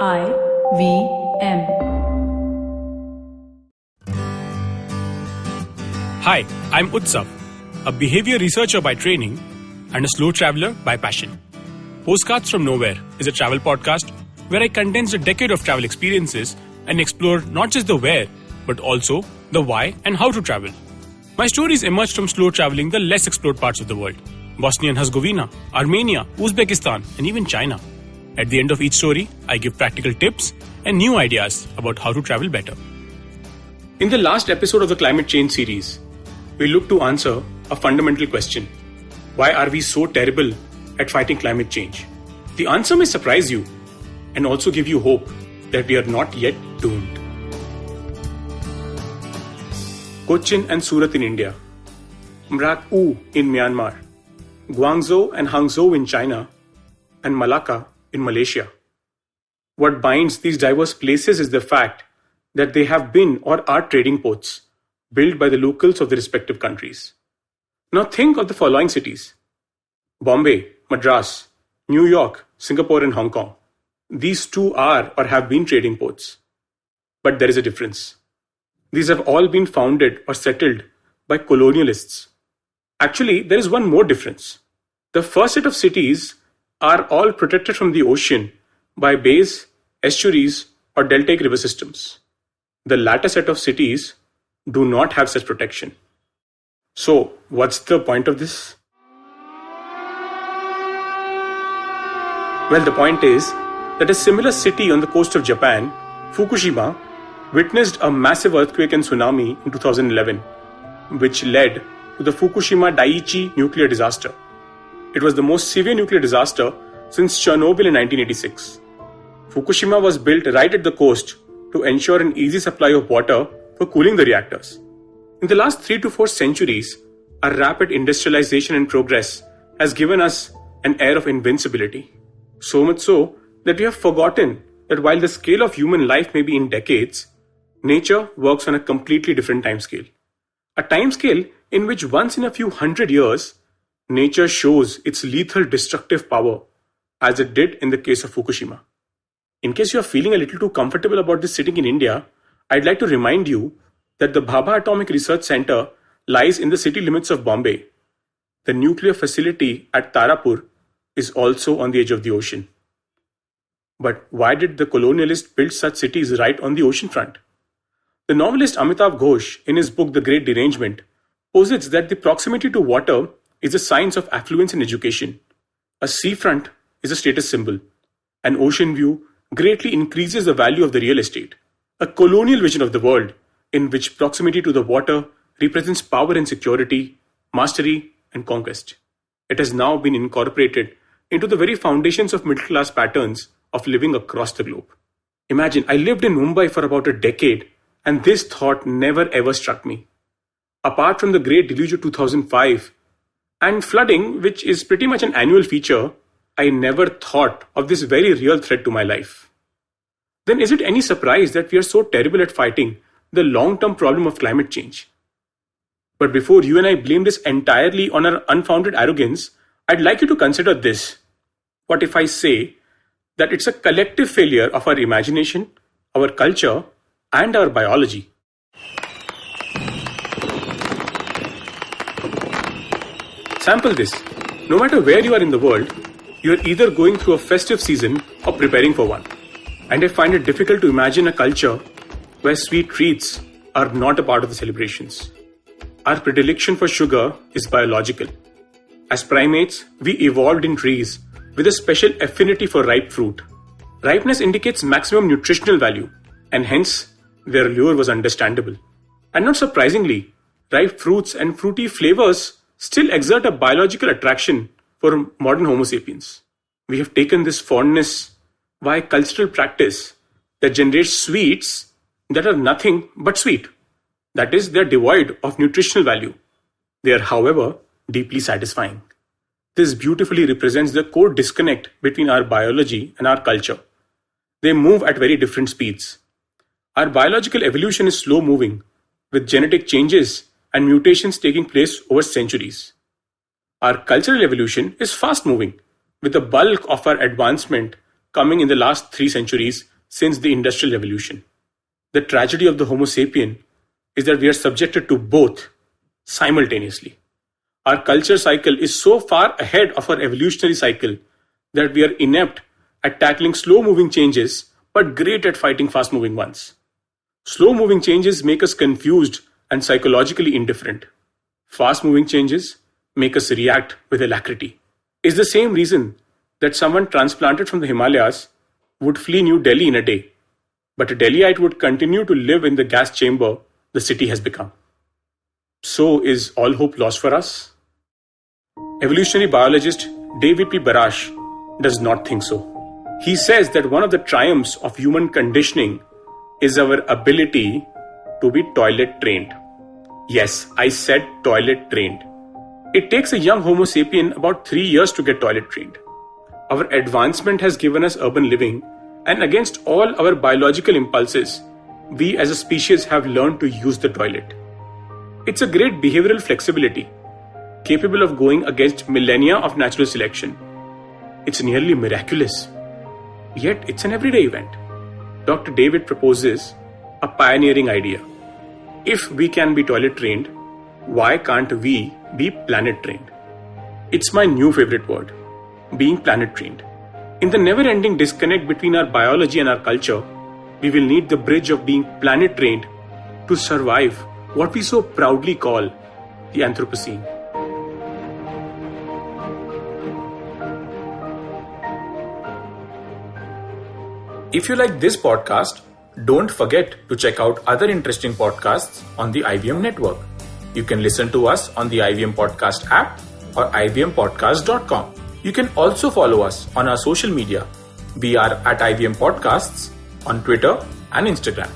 IVM. Hi, I'm Utsav, a behavior researcher by training and a slow traveler by passion. Postcards from Nowhere is a travel podcast where I condense a decade of travel experiences and explore not just the where, but also the why and how to travel. My stories emerged from slow traveling the less explored parts of the world: Bosnia and Herzegovina, Armenia, Uzbekistan, and even China. At the end of each story, I give practical tips and new ideas about how to travel better. In the last episode of the climate change series, we look to answer a fundamental question: why are we so terrible at fighting climate change? The answer may surprise you and also give you hope that we are not yet doomed. Cochin and Surat in India, Mrak-U in Myanmar, Guangzhou and Hangzhou in China, and Malacca in Malaysia. What binds these diverse places is the fact that they have been or are trading ports built by the locals of the respective countries. Now think of the following cities: Bombay, Madras, New York, Singapore, and Hong Kong. These two are or have been trading ports. But there is a difference. These have all been founded or settled by colonialists. Actually, there is one more difference. The first set of cities are all protected from the ocean by bays, estuaries, or deltaic river systems. The latter set of cities do not have such protection. So, what's the point of this? Well, the point is that a similar city on the coast of Japan, Fukushima, witnessed a massive earthquake and tsunami in 2011, which led to the Fukushima Daiichi nuclear disaster. It was the most severe nuclear disaster since Chernobyl in 1986. Fukushima was built right at the coast to ensure an easy supply of water for cooling the reactors. In the last 3 to 4 centuries, our rapid industrialization and progress has given us an air of invincibility. So much so that we have forgotten that while the scale of human life may be in decades, nature works on a completely different timescale. A timescale in which once in a few hundred years, nature shows its lethal destructive power, as it did in the case of Fukushima. In case you are feeling a little too comfortable about this sitting in India, I'd like to remind you that the Bhabha Atomic Research Center lies in the city limits of Bombay. The nuclear facility at Tarapur is also on the edge of the ocean. But why did the colonialists build such cities right on the ocean front? The novelist Amitav Ghosh, in his book The Great Derangement, posits that the proximity to water is a sign of affluence in education. A seafront is a status symbol. An ocean view greatly increases the value of the real estate. A colonial vision of the world in which proximity to the water represents power and security, mastery and conquest. It has now been incorporated into the very foundations of middle-class patterns of living across the globe. Imagine, I lived in Mumbai for about a decade and this thought never ever struck me. Apart from the Great Deluge of 2005 and flooding, which is pretty much an annual feature, I never thought of this very real threat to my life. Then is it any surprise that we are so terrible at fighting the long-term problem of climate change? But before you and I blame this entirely on our unfounded arrogance, I'd like you to consider this. What if I say that it's a collective failure of our imagination, our culture, and our biology? Sample this. No matter where you are in the world, you are either going through a festive season or preparing for one. And I find it difficult to imagine a culture where sweet treats are not a part of the celebrations. Our predilection for sugar is biological. As primates, we evolved in trees with a special affinity for ripe fruit. Ripeness indicates maximum nutritional value, and hence their lure was understandable. And not surprisingly, ripe fruits and fruity flavors still exert a biological attraction for modern Homo sapiens. We have taken this fondness via cultural practice that generates sweets that are nothing but sweet. That is, they are devoid of nutritional value. They are, however, deeply satisfying. This beautifully represents the core disconnect between our biology and our culture. They move at very different speeds. Our biological evolution is slow moving, with genetic changes and mutations taking place over centuries. Our cultural evolution is fast moving, with the bulk of our advancement coming in the last 3 centuries since the Industrial Revolution. The tragedy of the Homo sapien is that we are subjected to both simultaneously. Our culture cycle is so far ahead of our evolutionary cycle that we are inept at tackling slow-moving changes but great at fighting fast-moving ones. Slow-moving changes make us confused and psychologically indifferent. Fast-moving changes make us react with alacrity. It's the same reason that someone transplanted from the Himalayas would flee New Delhi in a day, but a Delhiite would continue to live in the gas chamber the city has become. So is all hope lost for us? Evolutionary biologist David P. Barash does not think so. He says that one of the triumphs of human conditioning is our ability to be toilet trained. Yes, I said toilet trained. It takes a young Homo sapien about 3 years to get toilet trained. Our advancement has given us urban living, and against all our biological impulses, we as a species have learned to use the toilet. It's a great behavioral flexibility, capable of going against millennia of natural selection. It's nearly miraculous. Yet it's an everyday event. Dr. David proposes a pioneering idea. If we can be toilet trained, why can't we be planet trained? It's my new favorite word, being planet trained. In the never-ending disconnect between our biology and our culture, we will need the bridge of being planet trained to survive what we so proudly call the Anthropocene. If you like this podcast, don't forget to check out other interesting podcasts on the IVM network. You can listen to us on the IVM Podcast app or ivmpodcast.com. You can also follow us on our social media. We are at IVM Podcasts on Twitter and Instagram.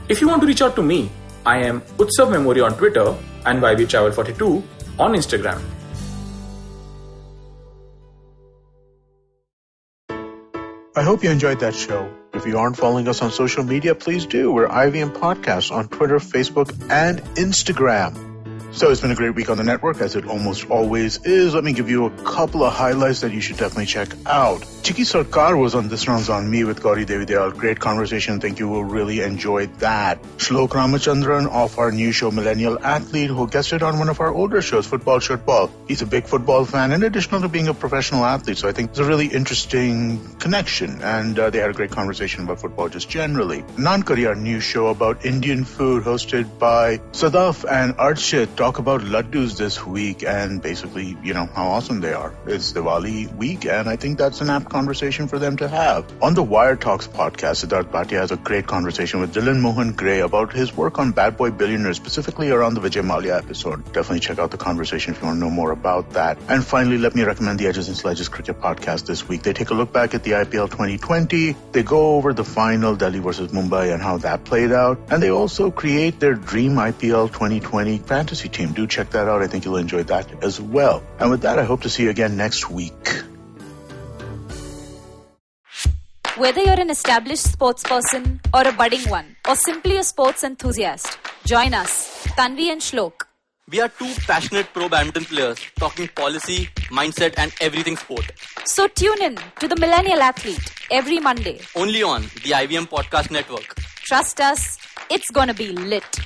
If you want to reach out to me, I am Utsav Mamoria on Twitter and YVTravel42 on Instagram. I hope you enjoyed that show. If you aren't following us on social media, please do. We're IVM Podcasts on Twitter, Facebook, and Instagram. So it's been a great week on the network, as it almost always is. Let me give you a couple of highlights that you should definitely check out. Chiki Sarkar was on This Round's on Me with Gauri Devi Dayal. Great conversation. Think you will really enjoy that. Shlok Ramachandran of our new show, Millennial Athlete, who guested on one of our older shows, Football Shirtball. He's a big football fan in addition to being a professional athlete. So I think it's a really interesting connection. And they had a great conversation about football just generally. Nankari, our new show about Indian food, hosted by Sadaf and Archit, talk about laddus this week and basically, how awesome they are. It's Diwali week, and I think that's an apt conversation for them to have. On the Wire Talks podcast, Siddharth Bhatia has a great conversation with Dylan Mohan Gray about his work on Bad Boy Billionaire, specifically around the Vijay Mallya episode. Definitely check out the conversation if you want to know more about that. And finally, let me recommend the Edges and Sledges Cricket podcast this week. They take a look back at the IPL 2020. They go over the final, Delhi versus Mumbai, and how that played out. And they also create their dream IPL 2020 fantasy team. Do check that out. I think you'll enjoy that as well. And with that, I hope to see you again next week. Whether you're an established sports person or a budding one, or simply a sports enthusiast, join us, Tanvi and Shlok. We are two passionate pro badminton players talking policy, mindset and everything sport. So tune in to the Millennial Athlete every Monday. Only on the IVM Podcast Network. Trust us, it's gonna be lit.